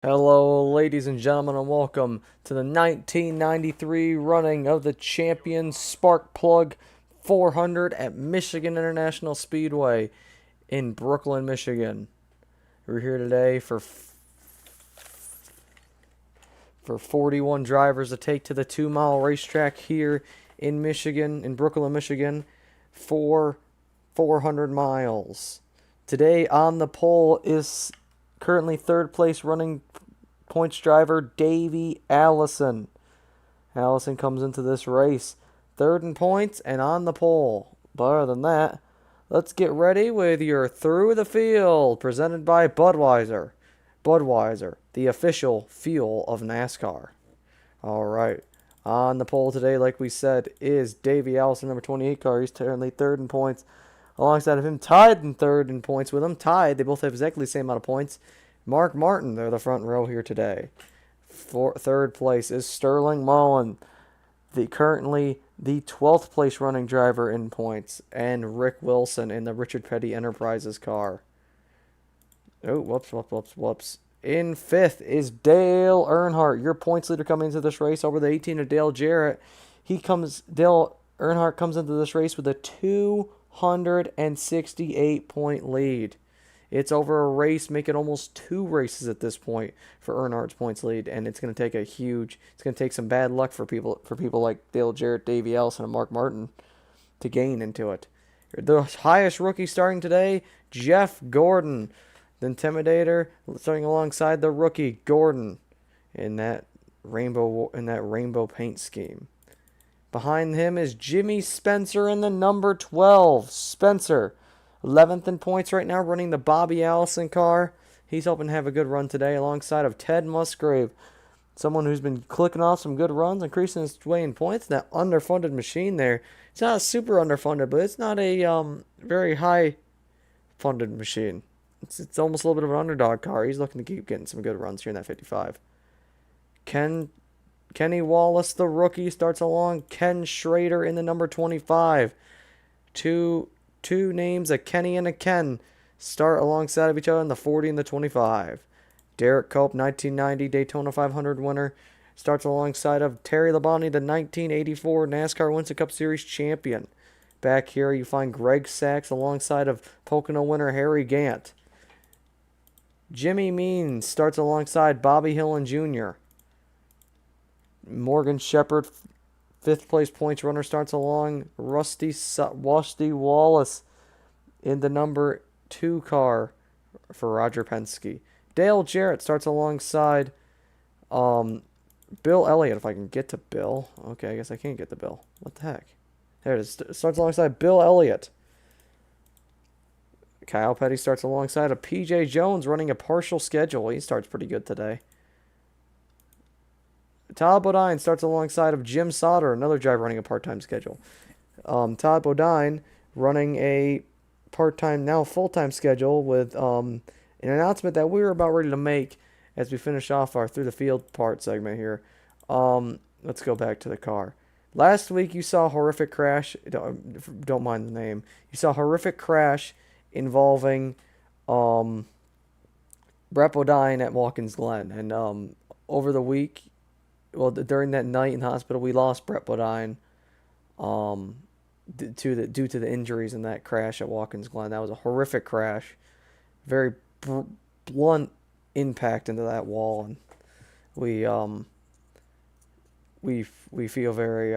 Hello, ladies and gentlemen, and welcome to the 1993 running of the Champion Spark Plug 400 at Michigan International Speedway in Brooklyn, Michigan. We're here today for 41 drivers to take to the 2 mile racetrack here in Michigan, in Brooklyn, Michigan, for 400 miles. Today on the pole is currently third place running points driver Davey Allison. Allison comes into this race third in points and on the pole. But other than that, let's get ready with your Through the Field presented by Budweiser. Budweiser, the official fuel of NASCAR. All right. On the pole today, like we said, is Davey Allison, number 28 car. He's currently third in points. Alongside of him, tied in third in points with him. Tied. They both have exactly the same amount of points. Mark Martin, they're the front row here today. Third place is Sterling Mullen, currently the 12th place running driver in points, and Rick Wilson in the Richard Petty Enterprises car. Oh, whoops. In fifth is Dale Earnhardt, your points leader coming into this race over the 18 of Dale Jarrett. Dale Earnhardt comes into this race with a 268-point lead. It's over a race, making almost 2 races at this point for Earnhardt's points lead, and it's going to take some bad luck for people like Dale Jarrett, Davey Allison, and Mark Martin to gain into it. The highest rookie starting today, Jeff Gordon, the Intimidator, starting alongside the rookie Gordon in that rainbow paint scheme. Behind him is Jimmy Spencer in the number 12. Spencer, 11th in points right now, running the Bobby Allison car. He's hoping to have a good run today alongside of Ted Musgrave, someone who's been clicking off some good runs, increasing his way in points. That underfunded machine there. It's not super underfunded, but it's not a very high funded machine. It's almost a little bit of an underdog car. He's looking to keep getting some good runs here in that 55. Kenny Wallace, the rookie, starts along. Ken Schrader in the number 25. Two names, a Kenny and a Ken, start alongside of each other in the 40 and the 25. Derek Cope, 1990 Daytona 500 winner, starts alongside of Terry Labonte, the 1984 NASCAR Winston Cup Series champion. Back here you find Greg Sachs alongside of Pocono winner Harry Gant. Jimmy Means starts alongside Bobby Hillin Jr. Morgan Shepherd, 5th place points runner, starts along Rusty Wallace in the number 2 car for Roger Penske. Dale Jarrett starts alongside Bill Elliott, if I can get to Bill. Okay, I guess I can't get to Bill. What the heck? There it is. Starts alongside Bill Elliott. Kyle Petty starts alongside of PJ Jones, running a partial schedule. He starts pretty good today. Todd Bodine starts alongside of Jim Sauter, another driver running a part-time schedule. Todd Bodine running a part-time, now full-time schedule with an announcement that we were about ready to make as we finish off our Through the Field part segment here. Let's go back to the car. Last week you saw a horrific crash. Don't mind the name. You saw a horrific crash involving Brett Bodine at Watkins Glen. And over the week, during that night in the hospital, we lost Brett Bodine due to the injuries in that crash at Watkins Glen. That was a horrific crash. Very blunt impact into that wall. And we feel very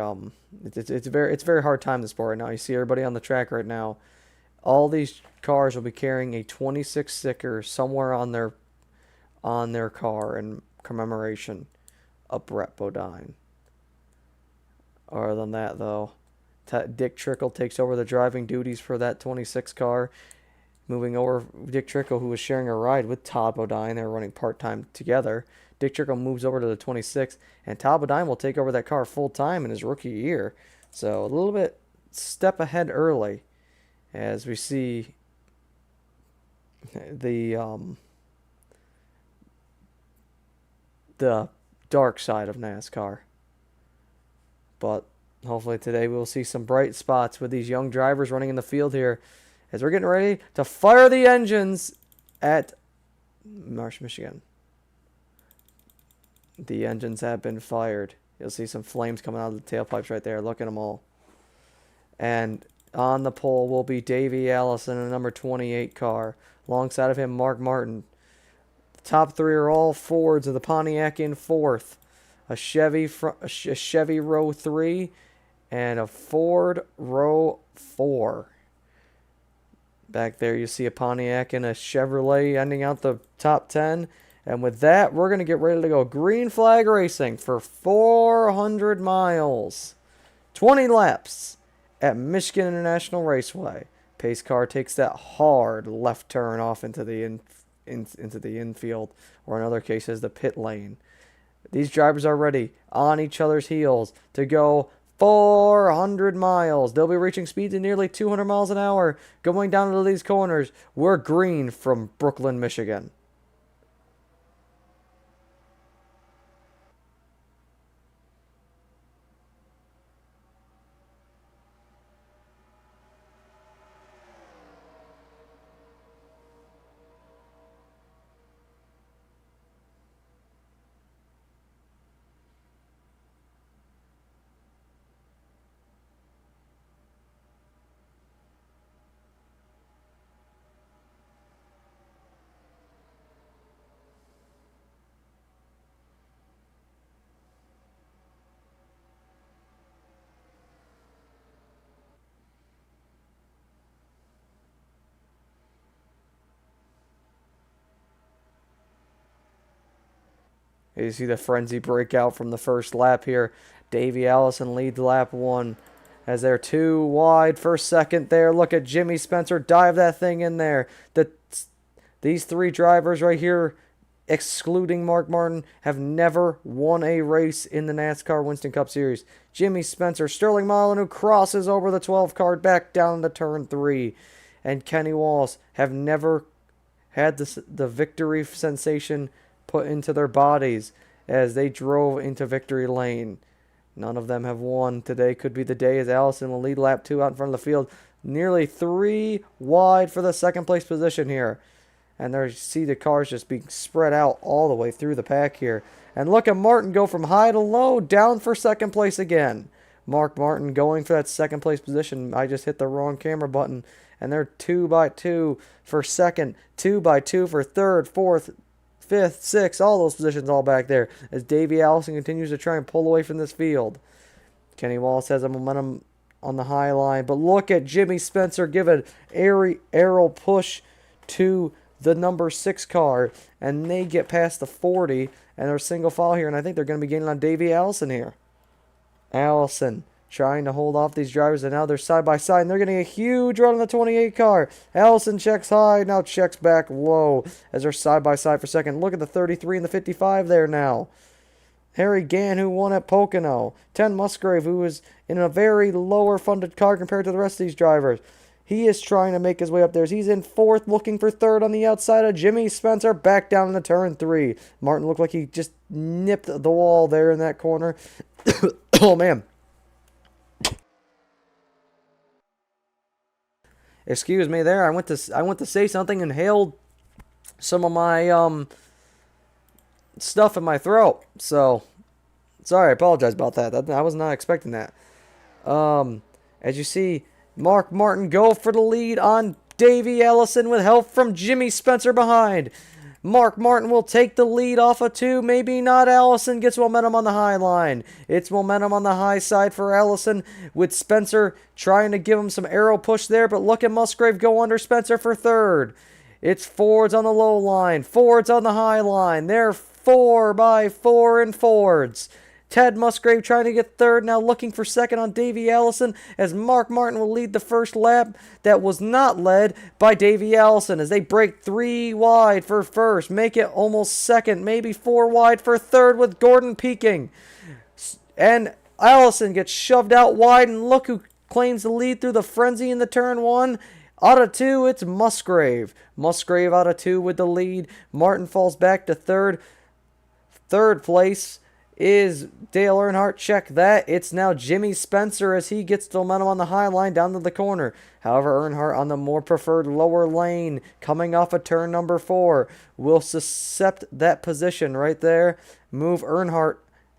it's a very hard time in the sport right now. You see everybody on the track right now. All these cars will be carrying a 26 sticker somewhere on their car in commemoration of Brett Bodine. Other than that, though, Dick Trickle takes over the driving duties for that 26 car. Moving over, Dick Trickle, who was sharing a ride with Todd Bodine, they were running part-time together. Dick Trickle moves over to the 26, and Todd Bodine will take over that car full-time in his rookie year. So a little bit step ahead early as we see the dark side of NASCAR. But hopefully today we'll see some bright spots with these young drivers running in the field here as we're getting ready to fire the engines at Marsh, Michigan. The engines have been fired. You'll see some flames coming out of the tailpipes right there. Look at them all. And on the pole will be Davey Allison in a number 28 car. Alongside of him, Mark Martin. The top three are all Fords, of the Pontiac in fourth. A Chevy row 3 and a Ford row 4. Back there you see a Pontiac and a Chevrolet ending out the top 10. And with that, we're going to get ready to go green flag racing for 400 miles. 20 laps at Michigan International Raceway. Pace car takes that hard left turn off into the infield, or in other cases, the pit lane. These drivers are ready on each other's heels to go 400 miles. They'll be reaching speeds of nearly 200 miles an hour going down into these corners. We're green from Brooklyn, Michigan. You see the frenzy breakout from the first lap here. Davey Allison leads lap 1 as they're 2 wide for second there. Look at Jimmy Spencer dive that thing in there. These three drivers right here, excluding Mark Martin, have never won a race in the NASCAR Winston Cup Series. Jimmy Spencer, Sterling Marlin, who crosses over the 12 card back down to turn 3. And Kenny Wallace have never had the victory sensation put into their bodies as they drove into victory lane. None of them have won. Today could be the day as Allison will lead lap 2 out in front of the field. Nearly 3 wide for the second place position here. And there you see the cars just being spread out all the way through the pack here. And look at Martin go from high to low, down for second place again. Mark Martin going for that second place position. I just hit the wrong camera button. And they're 2 by 2 for second, 2 by 2 for third, fourth, 5th, 6th, all those positions all back there as Davey Allison continues to try and pull away from this field. Kenny Wallace has a momentum on the high line, but look at Jimmy Spencer give an arrow push to the number 6 car, and they get past the 40, and they're single file here, and I think they're going to be gaining on Davey Allison here. Allison trying to hold off these drivers, and now they're side by side, and they're getting a huge run on the 28 car. Allison checks high, now checks back low as they're side by side for second. Look at the 33 and the 55 there now. Harry Gann, who won at Pocono. Ted Musgrave, who is in a very lower funded car compared to the rest of these drivers. He is trying to make his way up there. He's in 4th, looking for 3rd on the outside of Jimmy Spencer, back down in the turn 3. Martin looked like he just nipped the wall there in that corner. Oh, man. Excuse me there. I went to say something, inhaled some of my stuff in my throat. So sorry, I apologize about that. I was not expecting that. As you see, Mark Martin go for the lead on Davey Allison with help from Jimmy Spencer behind. Mark Martin will take the lead off of 2. Maybe not. Allison gets momentum on the high line. It's momentum on the high side for Allison with Spencer trying to give him some arrow push there. But look at Musgrave go under Spencer for 3rd. It's Fords on the low line. Fords on the high line. They're 4 by 4 in Fords. Ted Musgrave trying to get 3rd, now looking for 2nd on Davey Allison as Mark Martin will lead the first lap that was not led by Davey Allison as they break 3 wide for 1st, make it almost 2nd, maybe 4 wide for 3rd with Gordon peaking. And Allison gets shoved out wide, and look who claims the lead through the frenzy in the turn 1. Out of 2, it's Musgrave. Musgrave out of 2 with the lead. Martin falls back to 3rd. 3rd place is Dale Earnhardt. Check that. It's now Jimmy Spencer as he gets the momentum on the high line down to the corner. However, Earnhardt on the more preferred lower lane coming off of turn number 4 will suscept that position right there. Move Earnhardt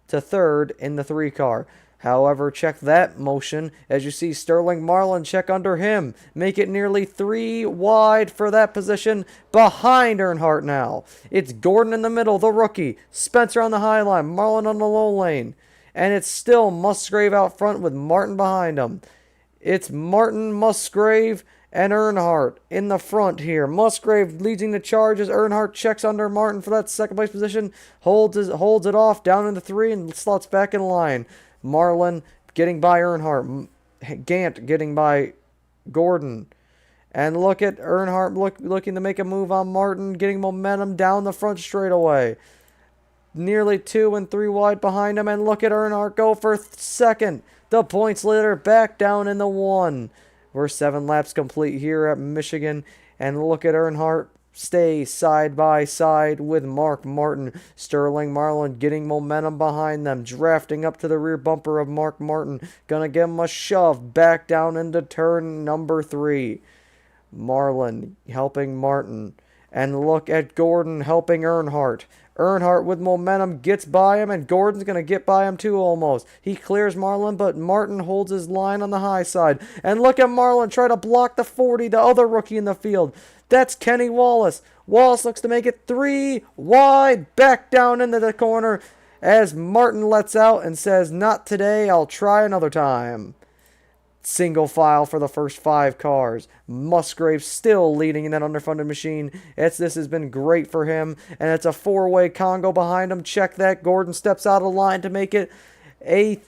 to third in the 3 car. However, check that motion. As you see, Sterling Marlin check under him. Make it nearly 3 wide for that position behind Earnhardt now. It's Gordon in the middle, the rookie. Spencer on the high line. Marlin on the low lane. And it's still Musgrave out front with Martin behind him. It's Martin, Musgrave, and Earnhardt in the front here. Musgrave leading the charges. Earnhardt checks under Martin for that second place position. Holds it off down into 3 and slots back in line. Marlin getting by Earnhardt. Gant getting by Gordon. And look at Earnhardt looking to make a move on Martin. Getting momentum down the front straightaway. Nearly 2 and 3 wide behind him. And look at Earnhardt go for second. The points leader back down in the 1. We're 7 laps complete here at Michigan. And look at Earnhardt stay side by side with Mark Martin. Sterling Marlin getting momentum behind them. Drafting up to the rear bumper of Mark Martin. Gonna give him a shove back down into turn number 3. Marlin helping Martin. And look at Gordon helping Earnhardt. Earnhardt with momentum gets by him, and Gordon's going to get by him too almost. He clears Marlin, but Martin holds his line on the high side. And look at Marlin try to block the 40, the other rookie in the field. That's Kenny Wallace. Wallace looks to make it 3 wide, back down into the corner as Martin lets out and says, "Not today, I'll try another time." Single file for the first 5 cars. Musgrave still leading in that underfunded machine. This has been great for him. And it's a 4-way Congo behind him. Check that. Gordon steps out of line to make it a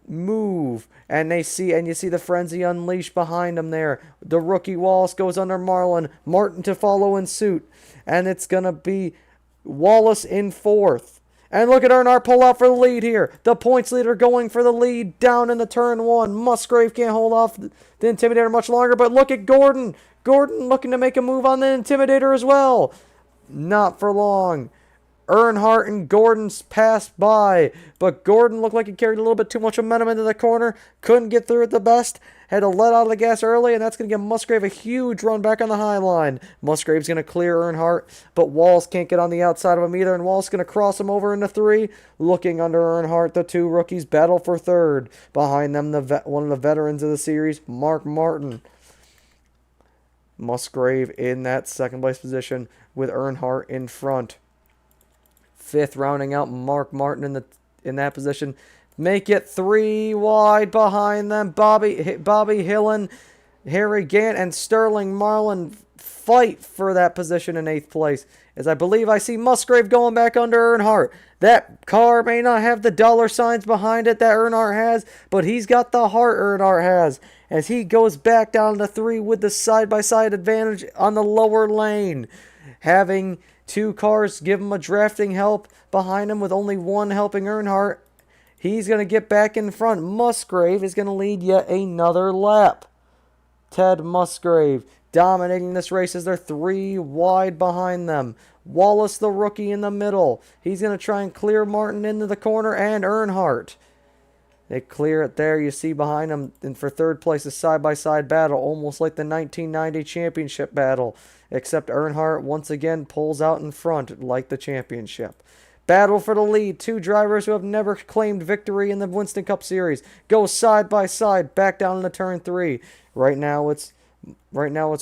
move. And you see the frenzy unleashed behind him there. The rookie Wallace goes under Marlin. Martin to follow in suit. And it's going to be Wallace in 4th. And look at Earnhardt pull out for the lead here. The points leader going for the lead down in the turn 1. Musgrave can't hold off the Intimidator much longer, but look at Gordon. Gordon looking to make a move on the Intimidator as well. Not for long. Earnhardt and Gordon's passed by, but Gordon looked like he carried a little bit too much momentum into the corner. Couldn't get through it the best. Had to let out of the gas early, and that's going to give Musgrave a huge run back on the high line. Musgrave's going to clear Earnhardt, but Wallace can't get on the outside of him either, and Wallace going to cross him over into 3. Looking under Earnhardt, the 2 rookies battle for 3rd. Behind them, one of the veterans of the series, Mark Martin. Musgrave in that 2nd place position with Earnhardt in front. 5th rounding out Mark Martin in that position. Make it 3 wide behind them. Bobby Hillen, Harry Gant, and Sterling Marlin fight for that position in 8th place. As I believe I see Musgrave going back under Earnhardt. That car may not have the dollar signs behind it that Earnhardt has, but he's got the heart Earnhardt has. As he goes back down to 3 with the side-by-side advantage on the lower lane. Having 2 cars give him a drafting help behind him with only 1 helping Earnhardt. He's going to get back in front. Musgrave is going to lead yet another lap. Ted Musgrave dominating this race as they're 3 wide behind them. Wallace, the rookie, in the middle. He's going to try and clear Martin into the corner and Earnhardt. They clear it there. You see behind them, and for 3rd place, a side-by-side battle, almost like the 1990 championship battle, except Earnhardt once again pulls out in front like the championship. Battle for the lead. 2 drivers who have never claimed victory in the Winston Cup Series go side by side back down into turn 3. Right now it's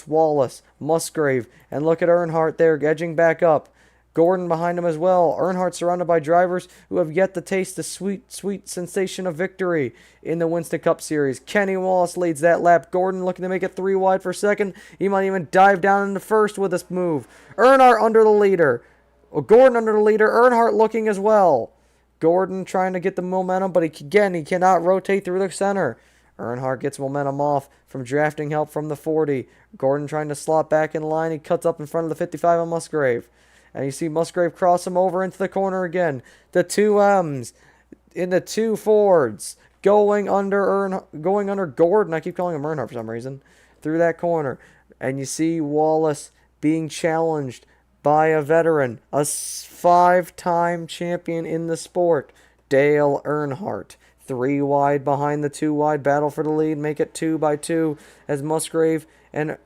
Wallace, Musgrave, and look at Earnhardt there edging back up. Gordon behind him as well. Earnhardt surrounded by drivers who have yet to taste the sweet, sweet sensation of victory in the Winston Cup Series. Kenny Wallace leads that lap. Gordon looking to make it 3 wide for 2nd. He might even dive down into 1st with this move. Earnhardt under the leader. Gordon under the leader. Earnhardt looking as well. Gordon trying to get the momentum, but he cannot rotate through the center. Earnhardt gets momentum off from drafting help from the 40. Gordon trying to slot back in line. He cuts up in front of the 55 on Musgrave. And you see Musgrave cross him over into the corner again. The 2 M's in the 2 Fords going under Gordon. I keep calling him Earnhardt for some reason. Through that corner. And you see Wallace being challenged by a veteran, a 5-time champion in the sport. Dale Earnhardt. 3 wide behind the 2 wide. Battle for the lead. Make it 2 by 2 as Musgrave and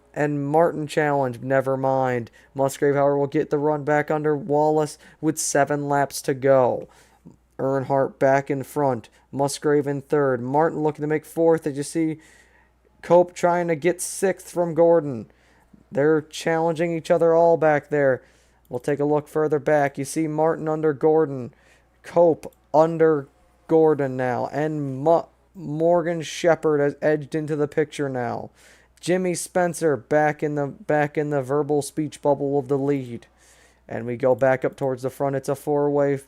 Martin challenge. Never mind. Musgrave, however, will get the run back under Wallace with 7 laps to go. Earnhardt back in front. Musgrave in third. Martin looking to make fourth. As you see Cope trying to get 6th from Gordon. They're challenging each other all back there. We'll take a look further back. You see Martin under Gordon. Cope under Gordon now. And Morgan Shepherd has edged into the picture now. Jimmy Spencer back in the verbal speech bubble of the lead. And we go back up towards the front. It's a 4-way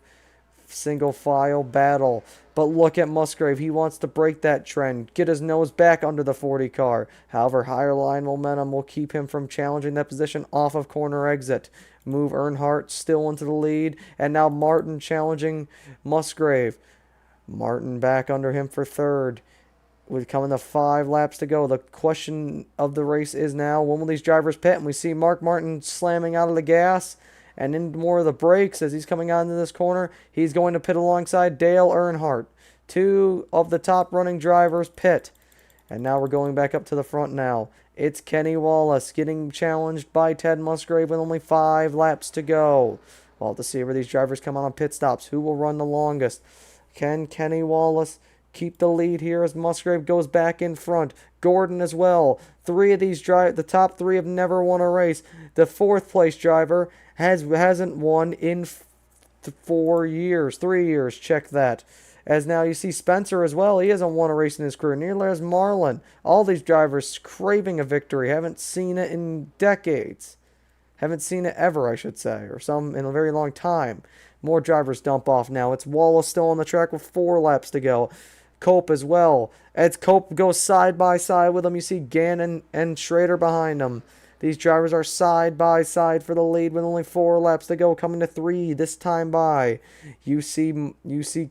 single file battle. But look at Musgrave. He wants to break that trend. Get his nose back under the 40 car. However, higher line momentum will keep him from challenging that position off of corner exit. Move Earnhardt still into the lead. And now Martin challenging Musgrave. Martin back under him for third. With coming to 5 laps to go. The question of the race is now, when will these drivers pit? And we see Mark Martin slamming out of the gas and into more of the brakes as he's coming out into this corner. He's going to pit alongside Dale Earnhardt. 2 of the top running drivers pit. And now we're going back up to the front now. It's Kenny Wallace getting challenged by Ted Musgrave with only 5 laps to go. We'll have to see where these drivers come on top stops. Who will run the longest? Can Kenny Wallace keep the lead here as Musgrave goes back in front? Gordon as well. 3 of these the top 3 have never won a race. The 4th place driver hasn't won in 4 years, 3 years. Check that. As now you see Spencer as well. He hasn't won a race in his career. Neither has Marlin. All these drivers craving a victory. Haven't seen it in decades. Haven't seen it ever, I should say, or some in a very long time. More drivers dump off now. It's Wallace still on the track with 4 laps to go. Cope as well. As Cope goes side by side with him, you see Gannon and Schrader behind him. These drivers are side by side for the lead with only 4 laps to go, coming to 3 this time by. You see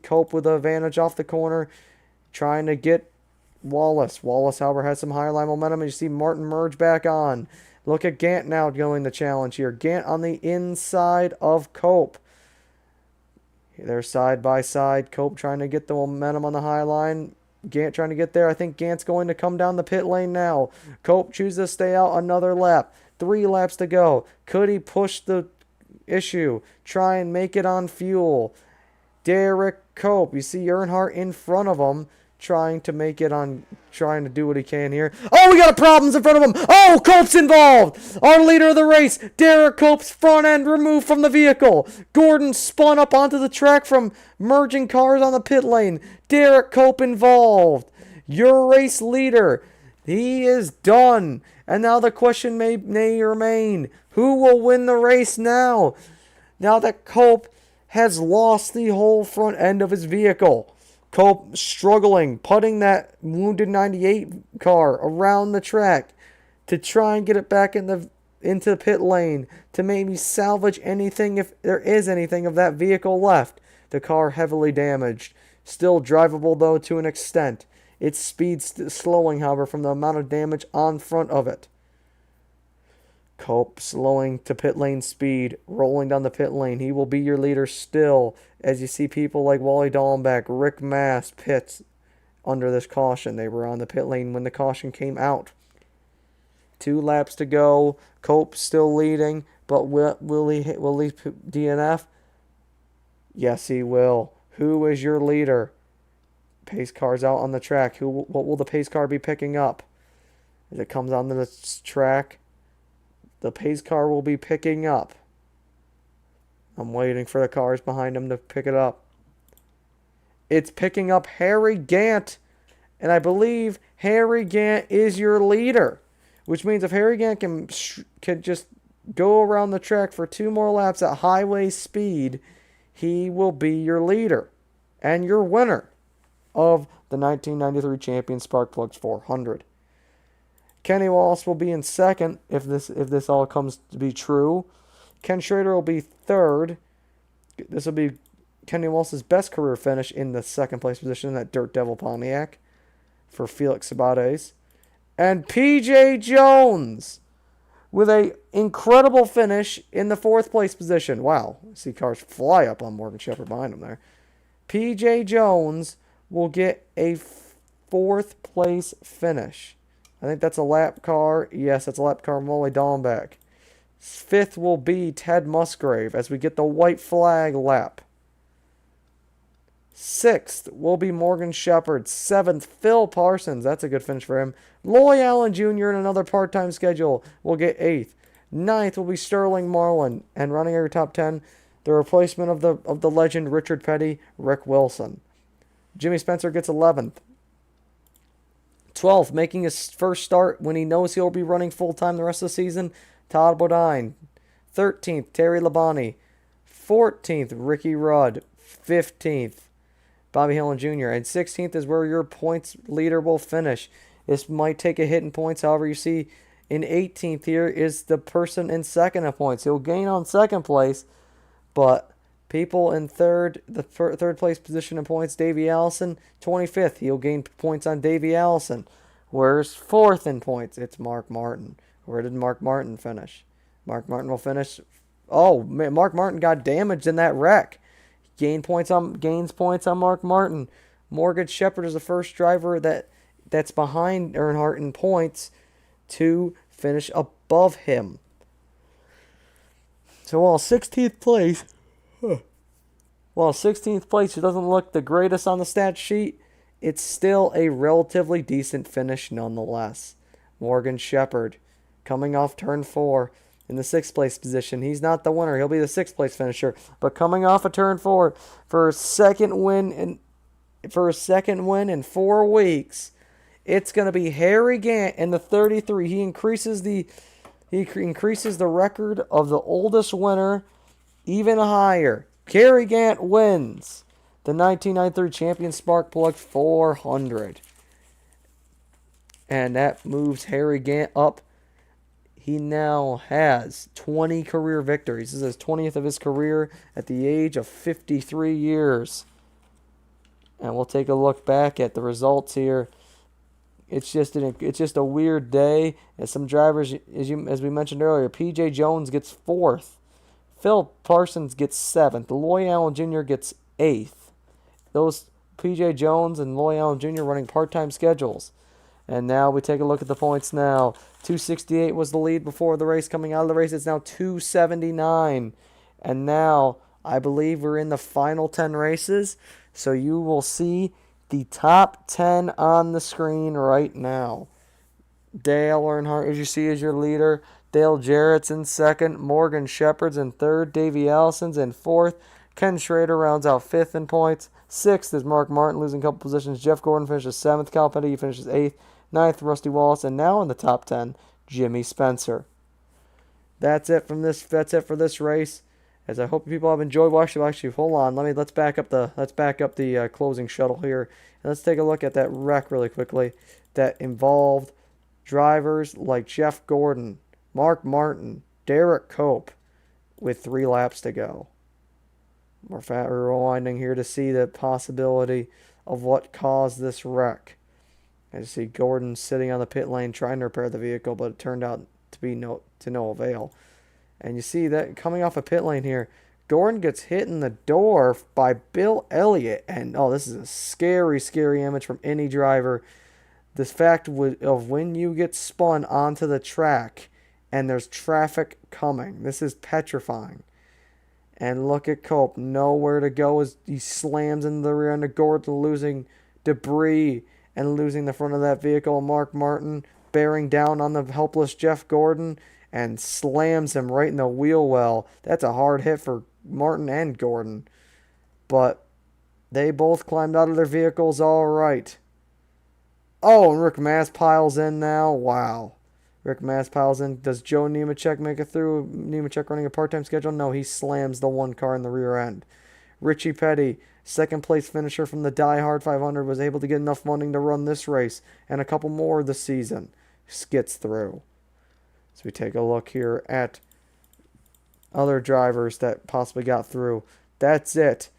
Cope with the advantage off the corner, trying to get Wallace. Wallace, however, has some high line momentum, and you see Martin merge back on. Look at Gant now going the challenge here. Gant on the inside of Cope. They're side by side. Cope trying to get the momentum on the high line. Gant trying to get there. I think Gant's going to come down the pit lane now. Cope chooses to stay out another lap. 3 laps to go. Could he push the issue? Try and make it on fuel. Derek Cope. You see Earnhardt in front of him. Trying to do what he can here. Oh, we got problems in front of him. Oh, Cope's involved. Our leader of the race, Derek Cope's front end removed from the vehicle. Gordon spun up onto the track from merging cars on the pit lane. Derek Cope involved. Your race leader. He is done. And now the question may remain. Who will win the race now? Now that Cope has lost the whole front end of his vehicle. Cope struggling, putting that wounded 98 car around the track to try and get it back into the pit lane to maybe salvage anything, if there is anything of that vehicle left. The car heavily damaged. Still drivable, though, to an extent. Its speed slowing, however, from the amount of damage on front of it. Cope slowing to pit lane speed, rolling down the pit lane. He will be your leader still, as you see people like Wally Dallenbach, Rick Mass pits under this caution. They were on the pit lane when the caution came out. 2 laps to go. Cope still leading, but will he DNF? Yes, he will. Who is your leader? Pace car's out on the track. What will the pace car be picking up? As it comes onto the track, the pace car will be picking up. I'm waiting for the cars behind him to pick it up. It's picking up Harry Gant. And I believe Harry Gant is your leader. Which means if Harry Gant can just go around the track for 2 more laps at highway speed, he will be your leader. And your winner of the 1993 Champion Sparkplugs 400. Kenny Wallace will be in second if this all comes to be true. Ken Schrader will be third. This will be Kenny Wallace's best career finish in the second place position in that Dirt Devil Pontiac for Felix Sabates. And PJ Jones with an incredible finish in the 4th place position. Wow, I see cars fly up on Morgan Shepherd behind him there. PJ Jones will get a 4th place finish. I think that's a lap car. Yes, that's a lap car. Molly Dahlbeck. 5th will be Ted Musgrave as we get the white flag lap. 6th will be Morgan Shepherd. 7th, Phil Parsons. That's a good finish for him. Loy Allen Jr. in another part-time schedule will get 8th. 9th will be Sterling Marlin. And running your top 10, the replacement of the legend Richard Petty, Rick Wilson. Jimmy Spencer gets 11th. 12th, making his first start when he knows he'll be running full-time the rest of the season, Todd Bodine. 13th, Terry Labonte. 14th, Ricky Rudd. 15th, Bobby Hillin Jr. And 16th is where your points leader will finish. This might take a hit in points. However, you see in 18th here is the person in second in points. He'll gain on second place, but people in third place position in points, Davey Allison, 25th. He'll gain points on Davey Allison. Where's 4th in points? It's Mark Martin. Where did Mark Martin finish? Mark Martin will finish. Oh, man, Mark Martin got damaged in that wreck. Gains points on Mark Martin. Morgan Shepherd is the first driver that's behind Earnhardt in points to finish above him. So while 16th place, it doesn't look the greatest on the stat sheet, it's still a relatively decent finish nonetheless. Morgan Shepherd coming off turn 4. In the 6th place position. He's not the winner. He'll be the 6th place finisher. But coming off of turn 4 for a second win in 4 weeks, it's going to be Harry Gant in the 33. He increases the record of the oldest winner even higher. Harry Gant wins the 1993 Champion Sparkplug 400. And that moves Harry Gant up. He now has 20 career victories. This is his 20th of his career at the age of 53 years. And we'll take a look back at the results here. It's just a weird day. As some drivers, as we mentioned earlier, PJ Jones gets 4th. Phil Parsons gets 7th. Loy Allen Jr. gets 8th. Those PJ Jones and Loy Allen Jr. running part-time schedules. And now we take a look at the points now. 268 was the lead before the race. Coming out of the race, it's now 279. And now, I believe we're in the final 10 races. So you will see the top 10 on the screen right now. Dale Earnhardt, as you see, is your leader. Dale Jarrett's in second. Morgan Shepherd's in third. Davey Allison's in fourth. Ken Schrader rounds out 5th in points. 6th is Mark Martin, losing a couple positions. Jeff Gordon finishes 7th. Cal Petty finishes 8th. 9th, Rusty Wallace. And now in the top 10, Jimmy Spencer. That's it for this race. As I hope people have enjoyed watching. Actually, hold on. Let's back up the closing shuttle here. And let's take a look at that wreck really quickly that involved drivers like Jeff Gordon, Mark Martin, Derek Cope with 3 laps to go. We're rewinding here to see the possibility of what caused this wreck. As you see Gordon sitting on the pit lane trying to repair the vehicle, but it turned out to be no avail. And you see that coming off a pit lane here, Gordon gets hit in the door by Bill Elliott. And, this is a scary, scary image from any driver. This fact of when you get spun onto the track and there's traffic coming. This is petrifying. And look at Cope. Nowhere to go as he slams into the rear end of Gordon, losing debris and losing the front of that vehicle. Mark Martin bearing down on the helpless Jeff Gordon and slams him right in the wheel well. That's a hard hit for Martin and Gordon. But they both climbed out of their vehicles all right. Oh, and Rick Mass piles in now. Wow. Rick Mass piles in. Does Joe Nemechek make it through? Nemechek running a part-time schedule? No, he slams the one car in the rear end. Richie Petty, second place finisher from the Die Hard 500, was able to get enough funding to run this race and a couple more this season. Gets through. So we take a look here at other drivers that possibly got through. That's it.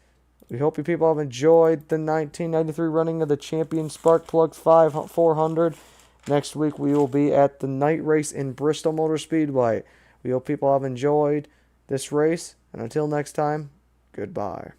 We hope you people have enjoyed the 1993 running of the Champion Sparkplug 400. Next week we will be at the night race in Bristol Motor Speedway. We hope people have enjoyed this race. And until next time, goodbye.